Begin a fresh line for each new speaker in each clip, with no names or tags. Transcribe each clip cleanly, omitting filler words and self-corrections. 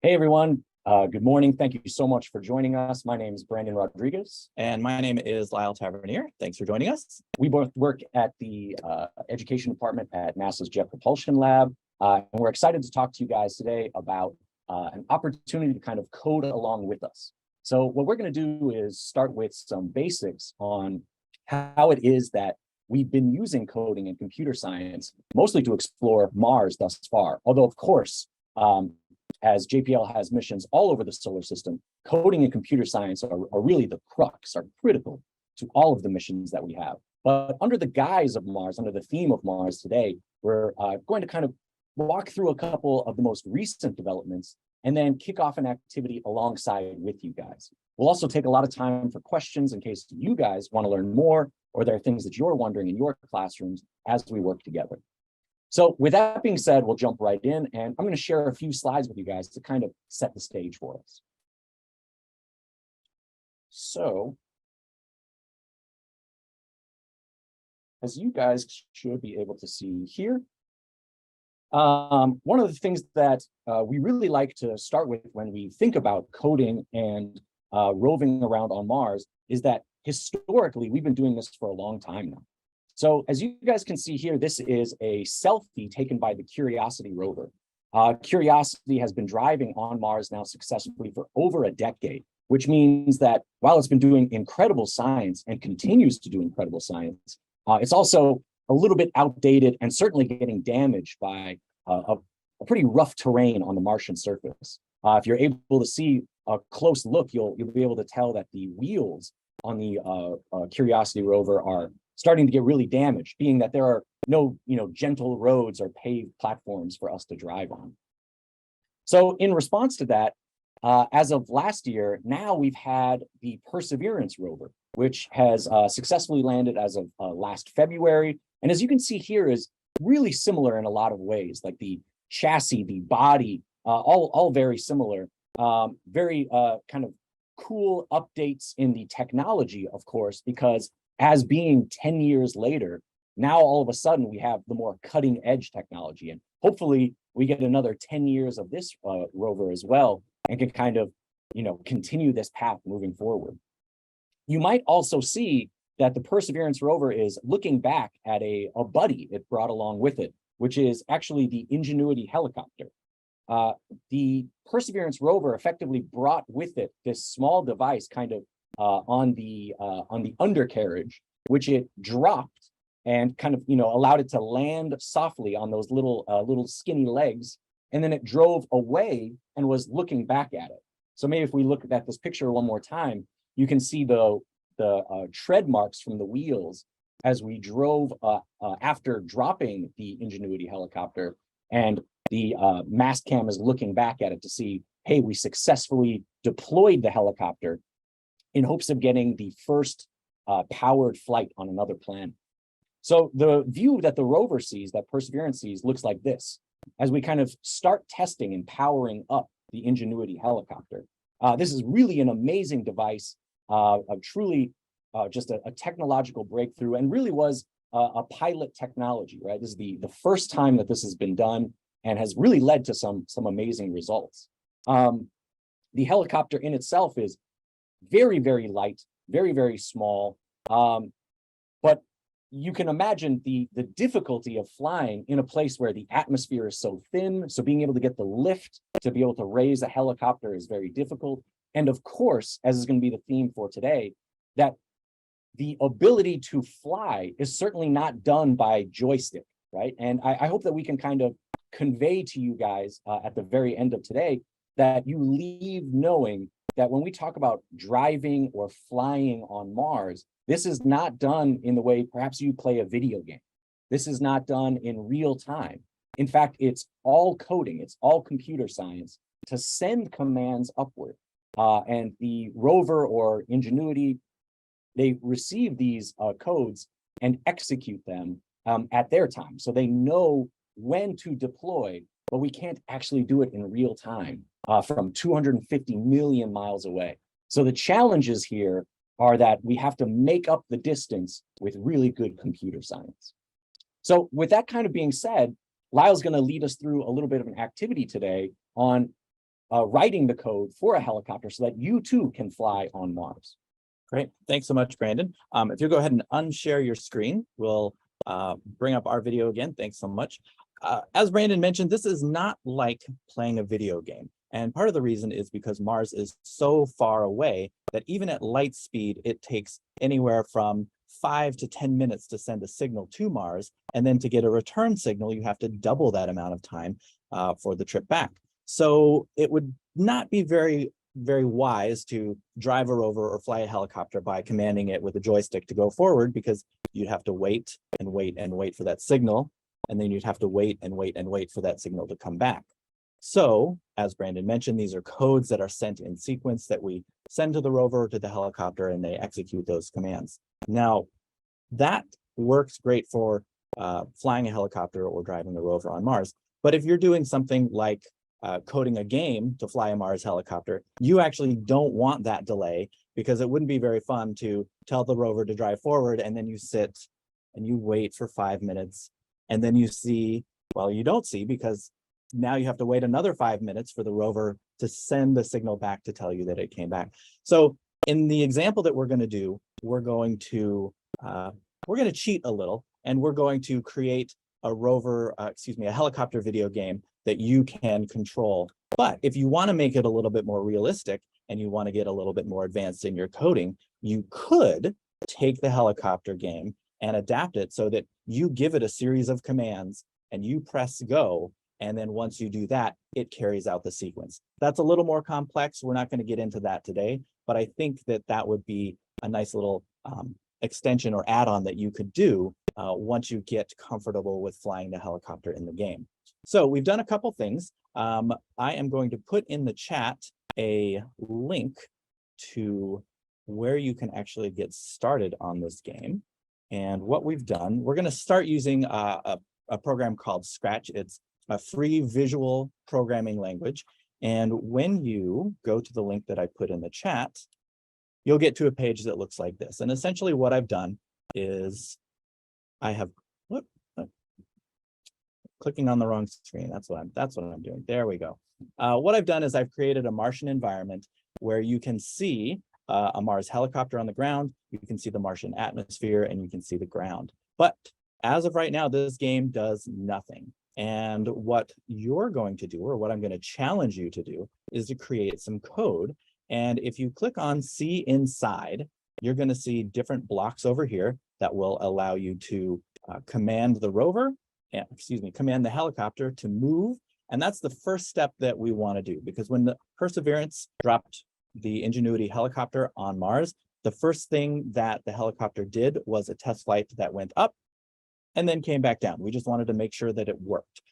Hey everyone, good morning. Thank you so much for joining us. My name is Brandon Rodriguez.
And my name is Lyle Tavernier. Thanks for joining us.
We both work at the Education Department at NASA's Jet Propulsion Lab. And we're excited to talk to you guys today about an opportunity to kind of code along with us. So what we're going to do is start with some basics on how it is that we've been using coding and computer science, mostly to explore Mars thus far. Although, of course, as JPL has missions all over the solar system, coding and computer science are really the crux, are critical to all of the missions that we have. But under the guise of Mars, under the theme of Mars today, we're going to kind of walk through a couple of the most recent developments and then kick off an activity alongside with you guys. We'll also take a lot of time for questions in case you guys want to learn more or there are things that you're wondering in your classrooms as we work together. So with that being said, we'll jump right in, and I'm going to share a few slides with you guys to kind of set the stage for us. So, as you guys should be able to see here, one of the things that we really like to start with when we think about coding and roving around on Mars is that historically, we've been doing this for a long time now. So as you guys can see here, this is a selfie taken by the Curiosity rover. Curiosity has been driving on Mars now successfully for over a decade, which means that while it's been doing incredible science and continues to do incredible science, it's also a little bit outdated and certainly getting damaged by a pretty rough terrain on the Martian surface. If you're able to see a close look, you'll be able to tell that the wheels on the Curiosity rover are starting to get really damaged, being that there are no, gentle roads or paved platforms for us to drive on. So in response to that, as of last year, now we've had the Perseverance rover, which has successfully landed as of last February. And as you can see here is really similar in a lot of ways, like the chassis, the body, all very similar, very kind of cool updates in the technology, of course, because as being 10 years later, now all of a sudden we have the more cutting edge technology. And hopefully we get another 10 years of this rover as well and can kind of, continue this path moving forward. You might also see that the Perseverance rover is looking back at a buddy it brought along with it, which is actually the Ingenuity helicopter. The Perseverance rover effectively brought with it this small device kind of on the undercarriage, which it dropped and kind of allowed it to land softly on those little skinny legs, and then it drove away and was looking back at it. So maybe if we look at this picture one more time, you can see the tread marks from the wheels as we drove after dropping the Ingenuity helicopter, and the mast cam is looking back at it to see, hey, we successfully deployed the helicopter in hopes of getting the first powered flight on another planet. So the view that the rover sees, that Perseverance sees, looks like this. As we kind of start testing and powering up the Ingenuity helicopter, this is really an amazing device, truly just a technological breakthrough, and really was a pilot technology, right? This is the first time that this has been done and has really led to some amazing results. The helicopter in itself is very, very light, very, very small. But you can imagine the difficulty of flying in a place where the atmosphere is so thin. So being able to get the lift to be able to raise a helicopter is very difficult. And of course, as is going to be the theme for today, that the ability to fly is certainly not done by joystick, right? And I hope that we can kind of convey to you guys at the very end of today that you leave knowing that when we talk about driving or flying on Mars, this is not done in the way perhaps you play a video game. This is not done in real time. In fact, it's all coding, it's all computer science to send commands upward. And the rover or Ingenuity, they receive these codes and execute them at their time. So they know when to deploy, but we can't actually do it in real time from 250 million miles away. So the challenges here are that we have to make up the distance with really good computer science. So with that kind of being said, Lyle's going to lead us through a little bit of an activity today on writing the code for a helicopter so that you too can fly on Mars.
Great. Thanks so much, Brandon. If you go ahead and unshare your screen, we'll bring up our video again. Thanks so much. As Brandon mentioned, this is not like playing a video game. And part of the reason is because Mars is so far away that even at light speed, it takes anywhere from 5 to 10 minutes to send a signal to Mars. And then to get a return signal, you have to double that amount of time for the trip back. So it would not be very wise to drive a rover or fly a helicopter by commanding it with a joystick to go forward, because you'd have to wait and wait and wait for that signal. And then you'd have to wait and wait and wait for that signal to come back. So, as Brandon mentioned, these are codes that are sent in sequence that we send to the rover or to the helicopter, and they execute those commands. Now, that works great for flying a helicopter or driving a rover on Mars. But if you're doing something like coding a game to fly a Mars helicopter, you actually don't want that delay, because it wouldn't be very fun to tell the rover to drive forward and then you sit and you wait for 5 minutes and then you see, well, you don't see, because now you have to wait another 5 minutes for the rover to send the signal back to tell you that it came back. So in the example that we're going to do, we're going to cheat a little, and we're going to create a a helicopter video game that you can control. But if you want to make it a little bit more realistic and you want to get a little bit more advanced in your coding, you could take the helicopter game and adapt it so that you give it a series of commands and you press go. And then once you do that, it carries out the sequence. That's a little more complex. We're not going to get into that today, but I think that that would be a nice little extension or add-on that you could do once you get comfortable with flying the helicopter in the game. So we've done a couple things. I am going to put in the chat a link to where you can actually get started on this game. And what we've done, we're going to start using a program called Scratch. It's a free visual programming language. And when you go to the link that I put in the chat, you'll get to a page that looks like this. And essentially what I've done is I have, clicking on the wrong screen. That's what I'm doing. There we go. What I've done is I've created a Martian environment where you can see a Mars helicopter on the ground, you can see the Martian atmosphere, and you can see the ground. But as of right now, this game does nothing. And what you're going to do, or what I'm going to challenge you to do, is to create some code. And if you click on See Inside, you're going to see different blocks over here that will allow you to command the rover, command the helicopter to move. And that's the first step that we want to do, because when the Perseverance dropped the Ingenuity helicopter on Mars, the first thing that the helicopter did was a test flight that went up and then came back down. We just wanted to make sure that it worked.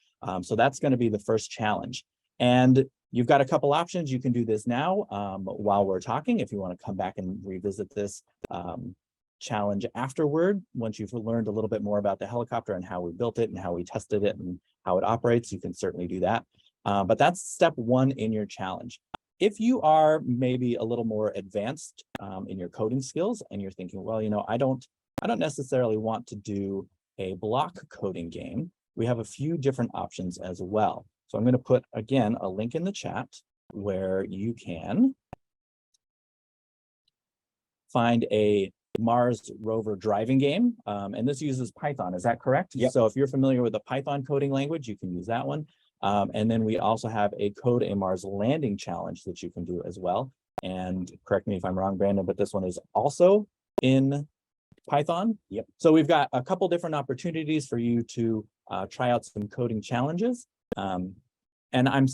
So that's going to be the first challenge. And you've got a couple options. You can do this now while we're talking, if you want to come back and revisit this challenge afterward. Once you've learned a little bit more about the helicopter and how we built it and how we tested it and how it operates, you can certainly do that. But that's step one in your challenge. If you are maybe a little more advanced in your coding skills and you're thinking, well, you know, I don't necessarily want to do a block coding game, we have a few different options as well. So I'm going to put, again, a link in the chat where you can find a Mars rover driving game. And this uses Python, is that correct?
Yep.
So if you're familiar with the Python coding language, you can use that one. And then we also have a Code a Mars landing challenge that you can do as well. And correct me if I'm wrong, Brandon, but this one is also in Python.
Yep.
So we've got a couple different opportunities for you to try out some coding challenges. And I'm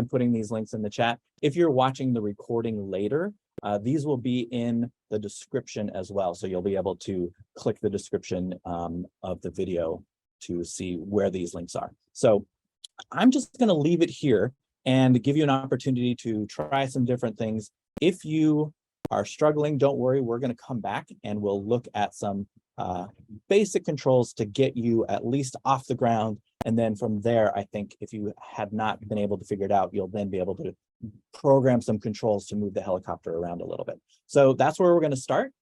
putting these links in the chat. If you're watching the recording later, these will be in the description as well. So you'll be able to click the description of the video to see where these links are. So I'm just going to leave it here and give you an opportunity to try some different things. If you are struggling, don't worry, we're going to come back and we'll look at some basic controls to get you at least off the ground. And then from there, I think if you had not been able to figure it out, you'll then be able to program some controls to move the helicopter around a little bit. So that's where we're going to start.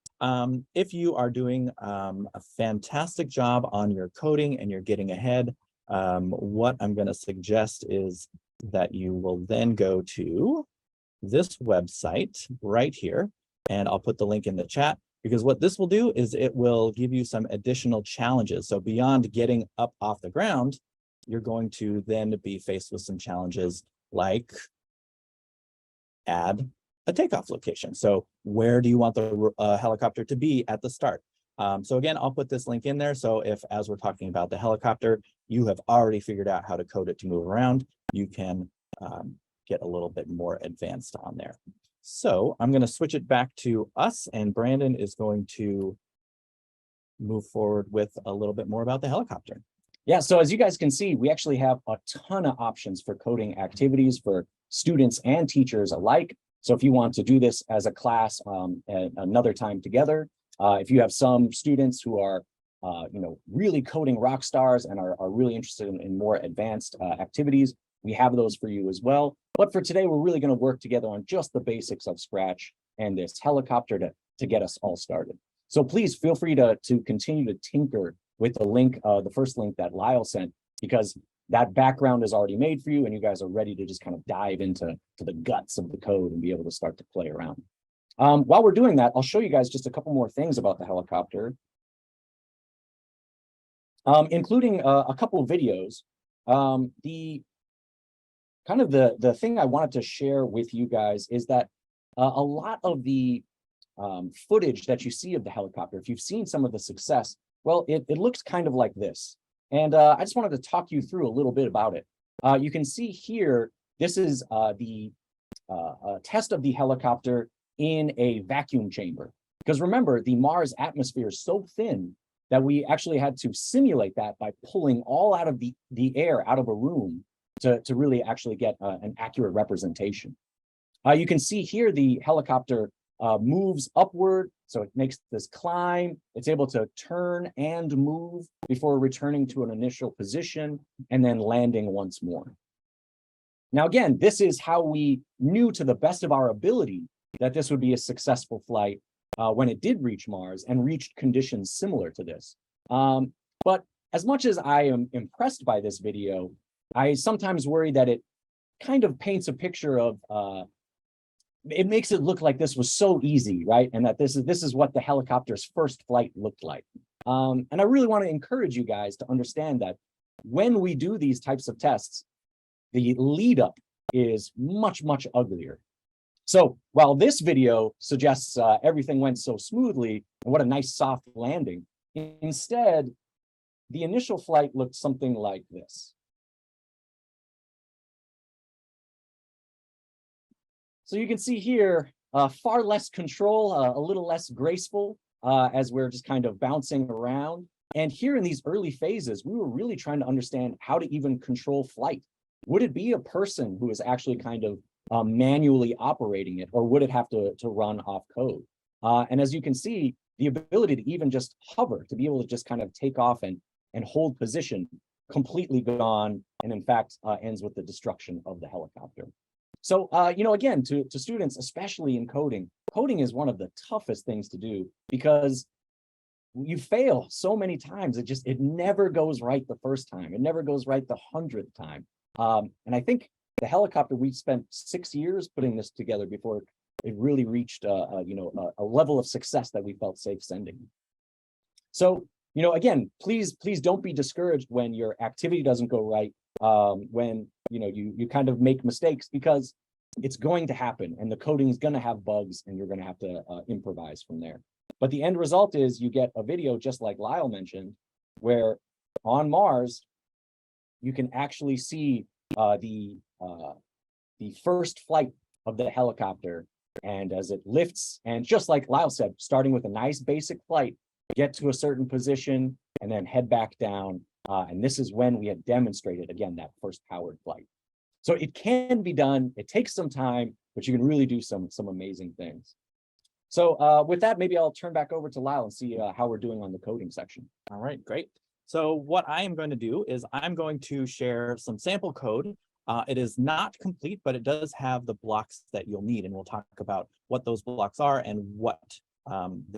If you are doing a fantastic job on your coding and you're getting ahead, what I'm going to suggest is that you will then go to this website right here, and I'll put the link in the chat, because what this will do is it will give you some additional challenges. So beyond getting up off the ground, you're going to then be faced with some challenges like add a takeoff location. So where do you want the helicopter to be at the start? So again, I'll put this link in there. So if, as we're talking about the helicopter, you have already figured out how to code it to move around, you can get a little bit more advanced on there. So I'm going to switch it back to us, and Brandon is going to move forward with a little bit more about the helicopter.
Yeah, so as you guys can see, we actually have a ton of options for coding activities for students and teachers alike. So if you want to do this as a class at another time together, if you have some students who are really coding rock stars and are really interested in more advanced activities, we have those for you as well. But for today, we're really going to work together on just the basics of Scratch and this helicopter to get us all started. So please feel free to continue to tinker with the link, the first link that Lyle sent, because that background is already made for you and you guys are ready to just kind of dive into the guts of the code and be able to start to play around. While we're doing that, I'll show you guys just a couple more things about the helicopter, including a couple of videos. The thing I wanted to share with you guys is that a lot of the footage that you see of the helicopter, if you've seen some of the success, well, it looks kind of like this. And I just wanted to talk you through a little bit about it. You can see here, this is the test of the helicopter in a vacuum chamber. Because remember, the Mars atmosphere is so thin that we actually had to simulate that by pulling all out of the air out of a room to really actually get an accurate representation. You can see here the helicopter moves upward, so it makes this climb. It's able to turn and move before returning to an initial position and then landing once more. Now, again, this is how we knew to the best of our ability that this would be a successful flight when it did reach Mars and reached conditions similar to this. But as much as I am impressed by this video, I sometimes worry that it kind of paints a picture of it makes it look like this was so easy, right? And that this is what the helicopter's first flight looked like. And I really want to encourage you guys to understand that when we do these types of tests, the lead up is much, much uglier. So while this video suggests everything went so smoothly and what a nice soft landing, instead, the initial flight looked something like this. So you can see here, far less control, a little less graceful as we're just kind of bouncing around. And here in these early phases, we were really trying to understand how to even control flight. Would it be a person who is actually kind of manually operating it, or would it have to run off code? And as you can see, the ability to even just hover, to be able to just kind of take off and hold position, completely gone, and in fact ends with the destruction of the helicopter. So, again, to students, especially in coding, coding is one of the toughest things to do because you fail so many times. It never goes right the first time. It never goes right the 100th time. And I think the helicopter, we spent 6 years putting this together before it really reached, a level of success that we felt safe sending. So, again, please don't be discouraged when your activity doesn't go right, when you kind of make mistakes, because it's going to happen and the coding is going to have bugs and you're going to have to improvise from there. But the end result is you get a video just like Lyle mentioned, where on Mars, you can actually see the first flight of the helicopter. And as it lifts, and just like Lyle said, starting with a nice basic flight, get to a certain position and then head back down. And this is when we had demonstrated, again, that first powered flight. So it can be done. It takes some time, but you can really do some amazing things. So with that, maybe I'll turn back over to Lyle and see how we're doing on the coding section.
All right, great. So what I am going to do is I'm going to share some sample code. It is not complete, but it does have the blocks that you'll need. And we'll talk about what those blocks are and what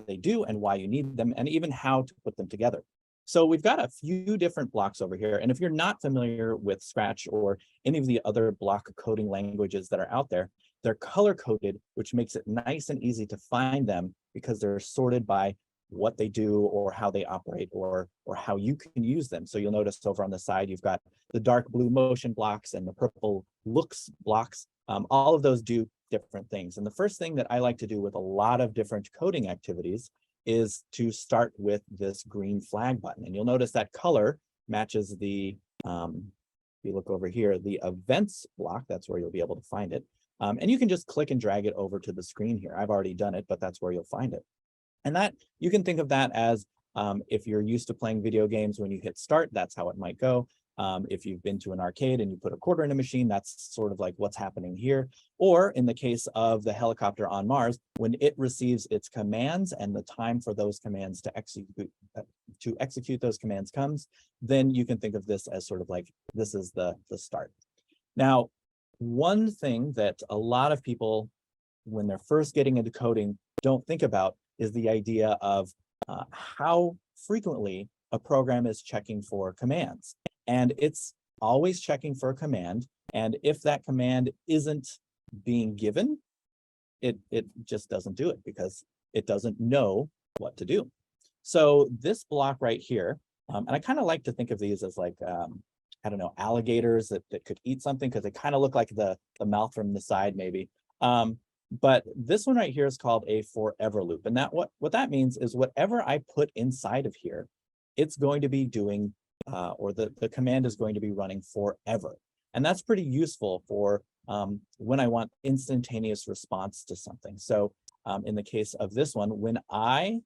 they do and why you need them, and even how to put them together. So we've got a few different blocks over here. And if you're not familiar with Scratch or any of the other block coding languages that are out there, they're color coded, which makes it nice and easy to find them because they're sorted by what they do or how they operate or how you can use them. So you'll notice over on the side, you've got the dark blue motion blocks and the purple looks blocks. All of those do different things. And the first thing that I like to do with a lot of different coding activities is to start with this green flag button. And you'll notice that color matches the, if you look over here, the events block, that's where you'll be able to find it. And you can just click and drag it over to the screen here. I've already done it, but that's where you'll find it. And that you can think of that as if you're used to playing video games, when you hit start, that's how it might go. If you've been to an arcade and you put a quarter in a machine, that's sort of like what's happening here. Or in the case of the helicopter on Mars, when it receives its commands and the time for those commands to execute those commands comes, then you can think of this as sort of like, this is the start. Now, one thing that a lot of people, when they're first getting into coding, don't think about is the idea of how frequently a program is checking for commands. And it's always checking for a command. And if that command isn't being given, it just doesn't do it because it doesn't know what to do. So this block right here, and I kind of like to think of these as like, I don't know, alligators that could eat something because they kind of look like the mouth from the side maybe. But this one right here is called a forever loop. And that what that means is whatever I put inside of here, it's going to be doing, or the command is going to be running forever. And that's pretty useful for when I want instantaneous response to something. So in the case of this one, when I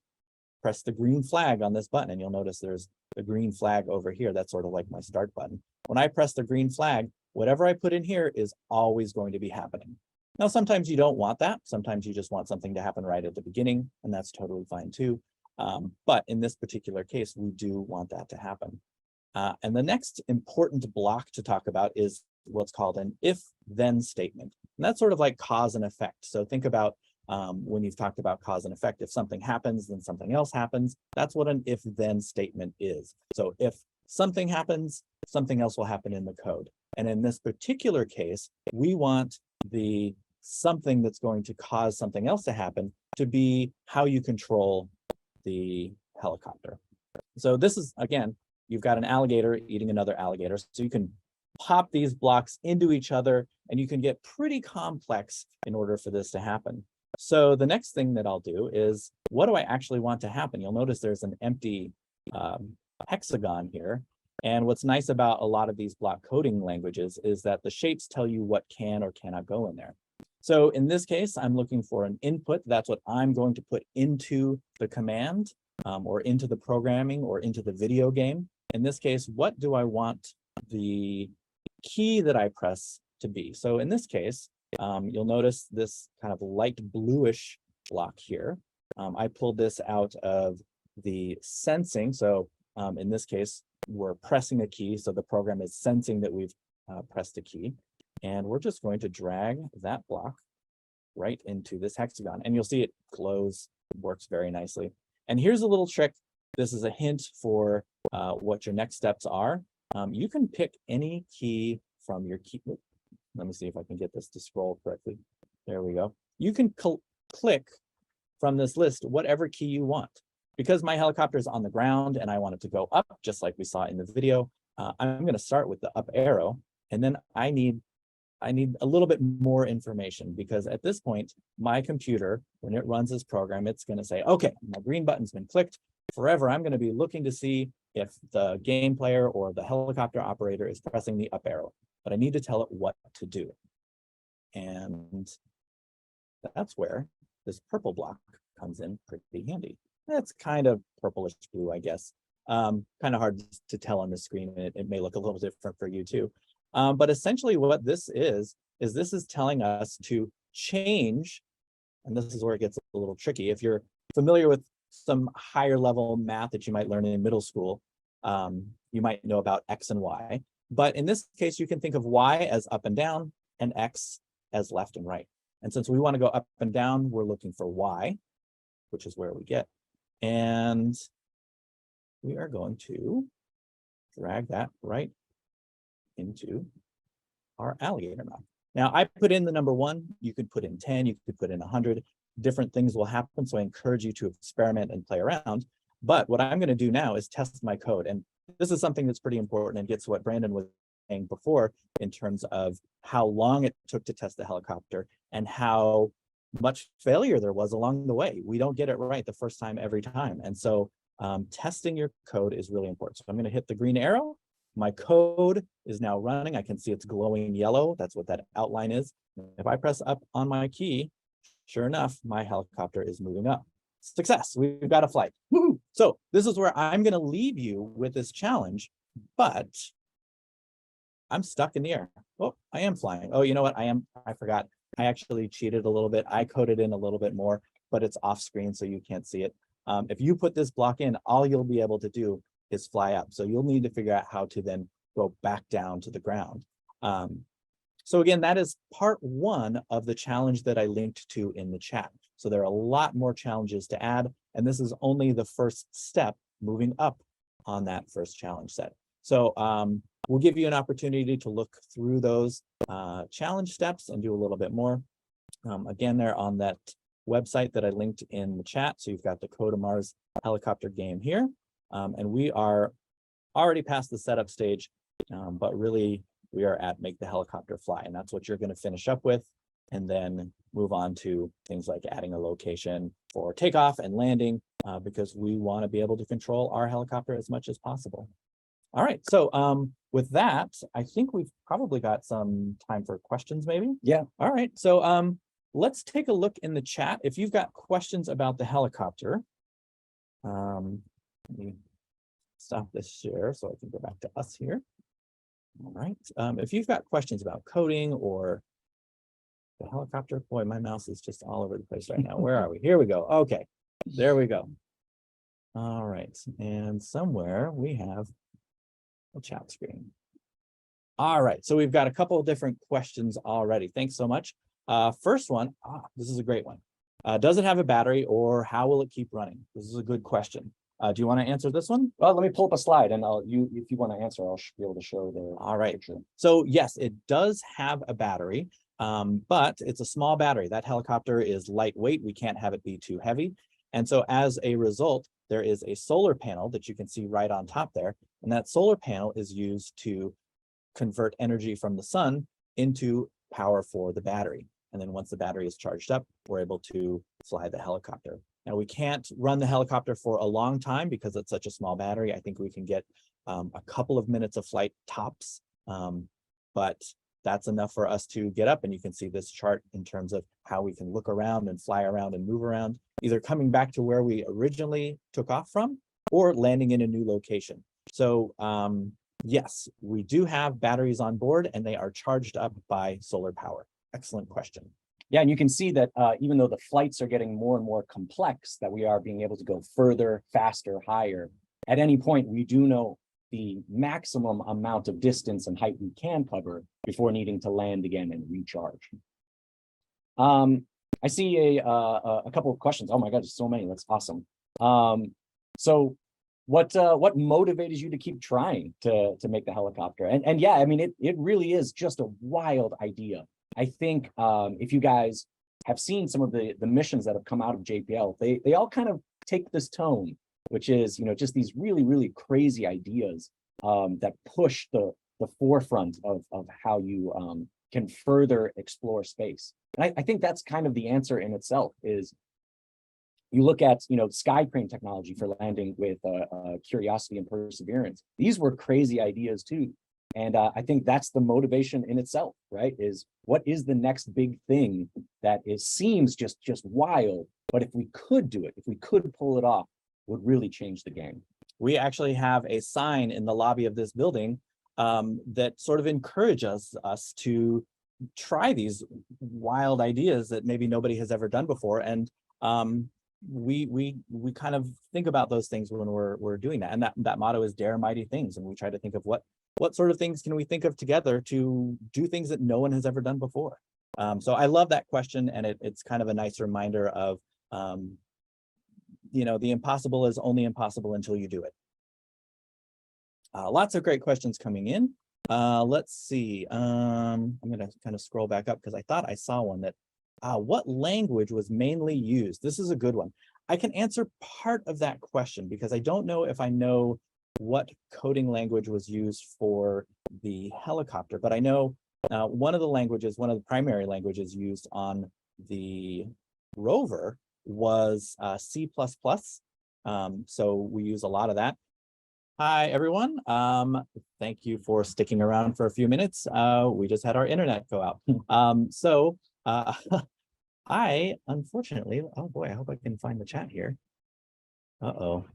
press the green flag on this button, and you'll notice there's the green flag over here, that's sort of like my start button. When I press the green flag, whatever I put in here is always going to be happening. Now, sometimes you don't want that. Sometimes you just want something to happen right at the beginning, and that's totally fine too. But in this particular case, we do want that to happen. And the next important block to talk about is what's called an if-then statement. And that's sort of like cause and effect. So think about when you've talked about cause and effect, if something happens, then something else happens. That's what an if-then statement is. So if something happens, something else will happen in the code. And in this particular case, we want the something that's going to cause something else to happen to be how you control the helicopter. So this is, again, you've got an alligator eating another alligator. So you can pop these blocks into each other and you can get pretty complex in order for this to happen. So the next thing that I'll do is, what do I actually want to happen? You'll notice there's an empty hexagon here. And what's nice about a lot of these block coding languages is that the shapes tell you what can or cannot go in there. So in this case, I'm looking for an input. That's what I'm going to put into the command or into the programming or into the video game. In this case, what do I want the key that I press to be? So in this case, you'll notice this kind of light bluish block here. I pulled this out of the sensing. So in this case, we're pressing a key. So the program is sensing that we've pressed a key. And we're just going to drag that block right into this hexagon. And you'll see it glows, works very nicely. And here's a little trick. This is a hint for what your next steps are. You can pick any key from your key. Let me see if I can get this to scroll correctly. There we go. You can click from this list whatever key you want. Because my helicopter is on the ground and I want it to go up, just like we saw in the video, I'm going to start with the up arrow. And then I need a little bit more information, because at this point, my computer, when it runs this program, it's going to say, okay, my green button's been clicked. Forever, I'm going to be looking to see if the game player or the helicopter operator is pressing the up arrow, but I need to tell it what to do. And that's where this purple block comes in pretty handy. That's kind of purplish blue, I guess. Kind of hard to tell on the screen. It may look a little different for you too. But essentially what this is this is telling us to change, and this is where it gets a little tricky. If you're familiar with some higher level math that you might learn in middle school, you might know about X and Y. But in this case, you can think of Y as up and down and X as left and right. And since we want to go up and down, we're looking for Y, which is where we get. And we are going to drag that right into our alligator mouth. Now I put in the number 1, you could put in 10, you could put in 100, different things will happen. So I encourage you to experiment and play around. But what I'm going to do now is test my code. And this is something that's pretty important and gets what Brandon was saying before in terms of how long it took to test the helicopter and how much failure there was along the way. We don't get it right the first time every time. And so testing your code is really important. So I'm going to hit the green arrow. My code is now running. I can see it's glowing yellow. That's what that outline is. If I press up on my key, sure enough, my helicopter is moving up. Success, we've got a flight. Woo-hoo. So this is where I'm going to leave you with this challenge, but I'm stuck in the air. Oh, I am flying. Oh, you know what? I forgot. I actually cheated a little bit. I coded in a little bit more, but it's off screen, so you can't see it. If you put this block in, all you'll be able to do is fly up. So you'll need to figure out how to then go back down to the ground. So again, that is part 1 of the challenge that I linked to in the chat. So there are a lot more challenges to add, and this is only the first step moving up on that first challenge set. So we'll give you an opportunity to look through those challenge steps and do a little bit more. Again, they're on that website that I linked in the chat. So you've got the Code of Mars helicopter game here. And we are already past the setup stage, but really we are at make the helicopter fly. And that's what you're going to finish up with, and then move on to things like adding a location for takeoff and landing, because we want to be able to control our helicopter as much as possible. All right, so with that, I think we've probably got some time for questions, maybe?
Yeah.
All right, so let's take a look in the chat. If you've got questions about the helicopter, let me stop this share so I can go back to us here. All right, if you've got questions about coding or the helicopter, boy, my mouse is just all over the place right now. Where are we? Here we go. Okay, there we go. All right, and somewhere we have a chat screen. All right, so we've got a couple of different questions already. Thanks so much. First one, this is a great one. Does it have a battery, or how will it keep running? This is a good question. Do you want to answer this one?
Well, let me pull up a slide, and if you want to answer, I'll be able to show the
All right.
picture.
So yes, it does have a battery, but it's a small battery. That helicopter is lightweight. We can't have it be too heavy. And so as a result, there is a solar panel that you can see right on top there. And that solar panel is used to convert energy from the sun into power for the battery. And then once the battery is charged up, we're able to fly the helicopter. Now, we can't run the helicopter for a long time because it's such a small battery. I think we can get a couple of minutes of flight tops, but that's enough for us to get up. And you can see this chart in terms of how we can look around and fly around and move around, either coming back to where we originally took off from or landing in a new location. So yes, we do have batteries on board, and they are charged up by solar power. Excellent question.
Yeah, and you can see that even though the flights are getting more and more complex, that we are being able to go further, faster, higher. At any point, we do know the maximum amount of distance and height we can cover before needing to land again and recharge. I see a couple of questions. Oh my God, there's so many. That's awesome. So what motivated you to keep trying to make the helicopter? And yeah, I mean, it really is just a wild idea. I think if you guys have seen some of the missions that have come out of JPL, they all kind of take this tone, which is, you know, just these really, really crazy ideas that push the forefront of how you can further explore space. And I think that's kind of the answer in itself is you look at, you know, sky crane technology for landing with Curiosity and Perseverance. These were crazy ideas too. And I think that's the motivation in itself, right? Is what is the next big thing that seems just wild, but if we could do it, if we could pull it off, would really change the game.
We actually have a sign in the lobby of this building that sort of encourages us to try these wild ideas that maybe nobody has ever done before. And we kind of think about those things when we're doing that. And that motto is dare mighty things. And we try to think of what sort of things can we think of together to do things that no one has ever done before. So I love that question, and it's kind of a nice reminder of, you know, the impossible is only impossible until you do it. Lots of great questions coming in. Let's see. I'm going to kind of scroll back up because I thought I saw one that, what language was mainly used? This is a good one. I can answer part of that question because I don't know if I know what coding language was used for the helicopter, but I know one of the primary languages used on the rover was C++. So we use a lot of that. Hi, everyone. Thank you for sticking around for a few minutes. We just had our internet go out. I unfortunately, oh boy, I hope I can find the chat here. Uh-oh.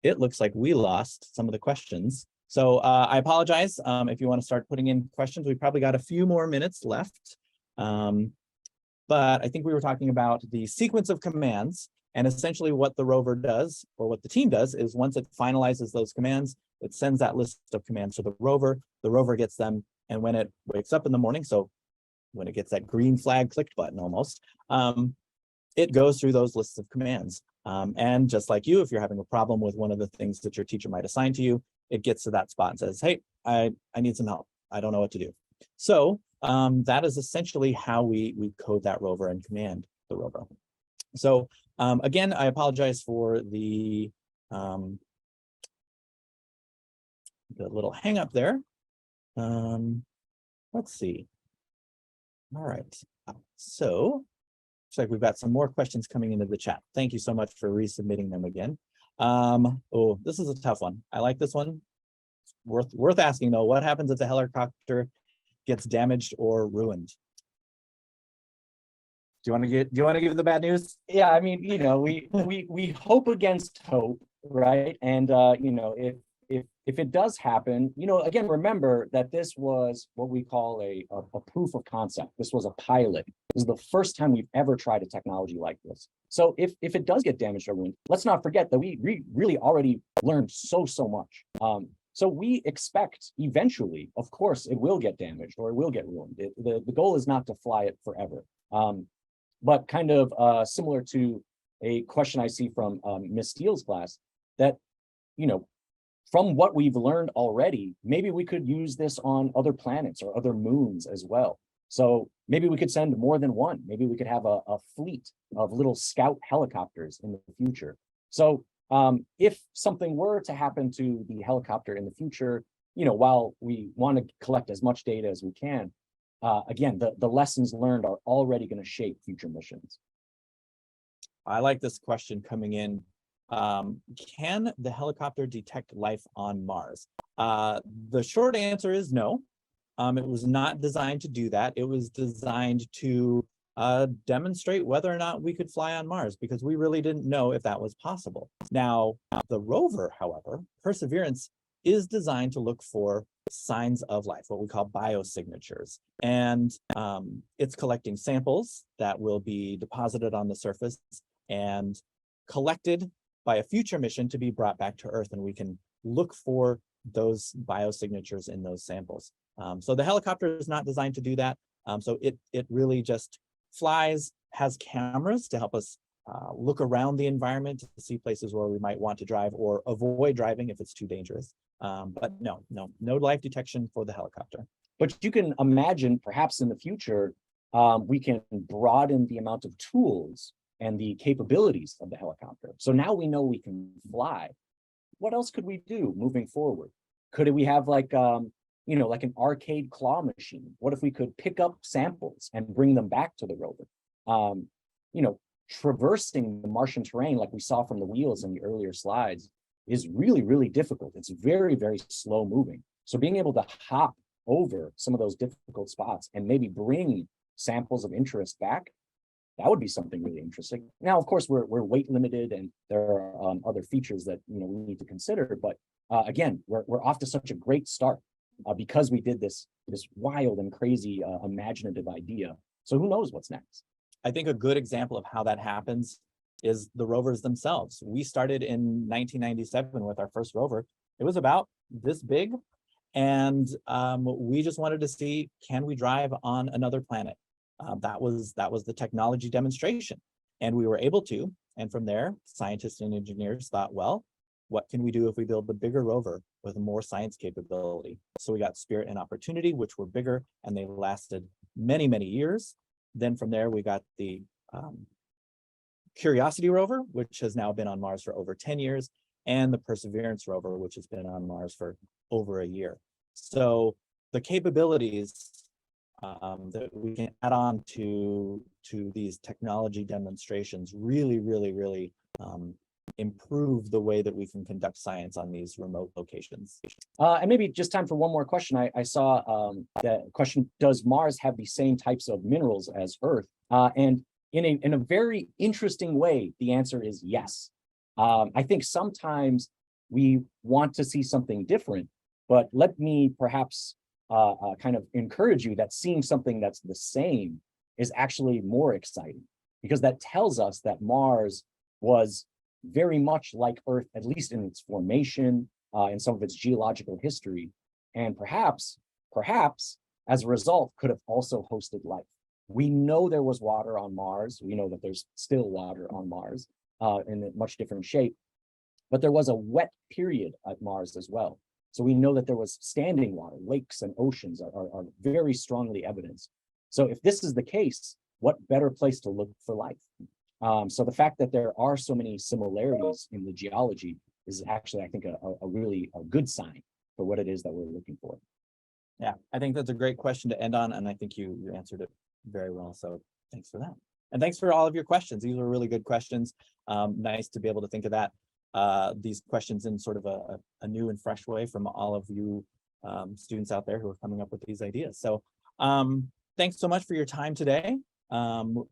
It looks like we lost some of the questions. So I apologize if you want to start putting in questions. We probably got a few more minutes left. But I think we were talking about the sequence of commands, and essentially what the rover does, or what the team does, is once it finalizes those commands, it sends that list of commands to the rover gets them, and when it wakes up in the morning, so when it gets that green flag clicked button almost, it goes through those lists of commands. And just like you, if you're having a problem with one of the things that your teacher might assign to you, it gets to that spot and says, hey, I need some help. I don't know what to do. So that is essentially how we code that rover and command the rover. So again, I apologize for the little hang up there. Let's see. All right. So looks like we've got some more questions coming into the chat. Thank you so much for resubmitting them again. Oh, this is a tough one. I like this one. Worth asking though. What happens if the helicopter gets damaged or ruined? Do you want to give the bad news?
Yeah, I mean, we hope against hope, right? And if it does happen, again, remember that this was what we call a proof of concept. This was a pilot. This is the first time we've ever tried a technology like this. So if it does get damaged or ruined, let's not forget that we really already learned so much. So we expect eventually, of course, it will get damaged or it will get ruined. The goal is not to fly it forever. But kind of similar to a question I see from Ms. Steele's class, that, from what we've learned already, maybe we could use this on other planets or other moons as well. So maybe we could send more than one. Maybe we could have a fleet of little scout helicopters in the future. So if something were to happen to the helicopter in the future, while we want to collect as much data as we can, again, the lessons learned are already going to shape future missions.
I like this question coming in. Can the helicopter detect life on Mars? The short answer is no. It was not designed to do that. It was designed to demonstrate whether or not we could fly on Mars, because we really didn't know if that was possible. Now, the rover, however, Perseverance, is designed to look for signs of life, what we call biosignatures. And it's collecting samples that will be deposited on the surface and collected by a future mission to be brought back to Earth, and we can look for those biosignatures in those samples. So the helicopter is not designed to do that. So it really just flies, has cameras to help us look around the environment to see places where we might want to drive or avoid driving if it's too dangerous. But no life detection for the helicopter.
But you can imagine perhaps in the future, we can broaden the amount of tools and the capabilities of the helicopter. So now we know we can fly. What else could we do moving forward? Could we have like an arcade claw machine? What if we could pick up samples and bring them back to the rover? Traversing the Martian terrain, like we saw from the wheels in the earlier slides, is really difficult. It's very slow moving. So being able to hop over some of those difficult spots and maybe bring samples of interest back, that would be something really interesting. Now, of course, we're weight limited, and there are other features that we need to consider. But again, we're off to such a great start because we did this wild and crazy imaginative idea. So who knows what's next?
I think a good example of how that happens is the rovers themselves. We started in 1997 with our first rover. It was about this big, and we just wanted to see, can we drive on another planet? That was the technology demonstration, and we were able to. And from there, scientists and engineers thought, well, what can we do if we build the bigger rover with more science capability. So we got Spirit and Opportunity, which were bigger, and they lasted many, many years. Then from there, we got the Curiosity rover, which has now been on Mars for over 10 years, and the Perseverance rover, which has been on Mars for over a year. So the capabilities that we can add on to these technology demonstrations really improve the way that we can conduct science on these remote locations.
And maybe just time for one more question. I saw the question, does Mars have the same types of minerals as Earth? And in a very interesting way, the answer is yes. I think sometimes we want to see something different, but let me perhaps kind of encourage you that seeing something that's the same is actually more exciting, because that tells us that Mars was very much like Earth, at least in its formation, in some of its geological history, and perhaps as a result could have also hosted life. We know there was water on Mars. We know that there's still water on Mars in a much different shape, but there was a wet period at Mars as well. So we know that there was standing water. Lakes and oceans are very strongly evidenced. So if this is the case, what better place to look for life? So the fact that there are so many similarities in the geology is actually, I think, a really good sign for what it is that we're looking for.
Yeah, I think that's a great question to end on, and I think you answered it very well. So thanks for that. And thanks for all of your questions. These were really good questions. Nice to be able to think of that, these questions in sort of a new and fresh way from all of you students out there who are coming up with these ideas. So thanks so much for your time today.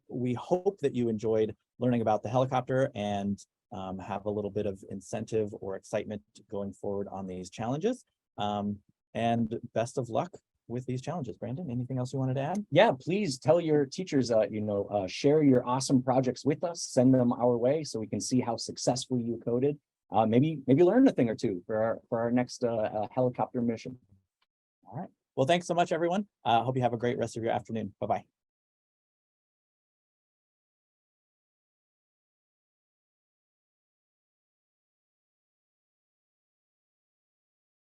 We hope that you enjoyed learning about the helicopter and have a little bit of incentive or excitement going forward on these challenges. And best of luck with these challenges. Brandon, anything else you wanted to add?
Yeah, please tell your teachers, share your awesome projects with us, send them our way so we can see how successfully you coded. Maybe learn a thing or two for our next helicopter mission.
All right. Well, thanks so much, everyone. Hope you have a great rest of your afternoon. Bye-bye.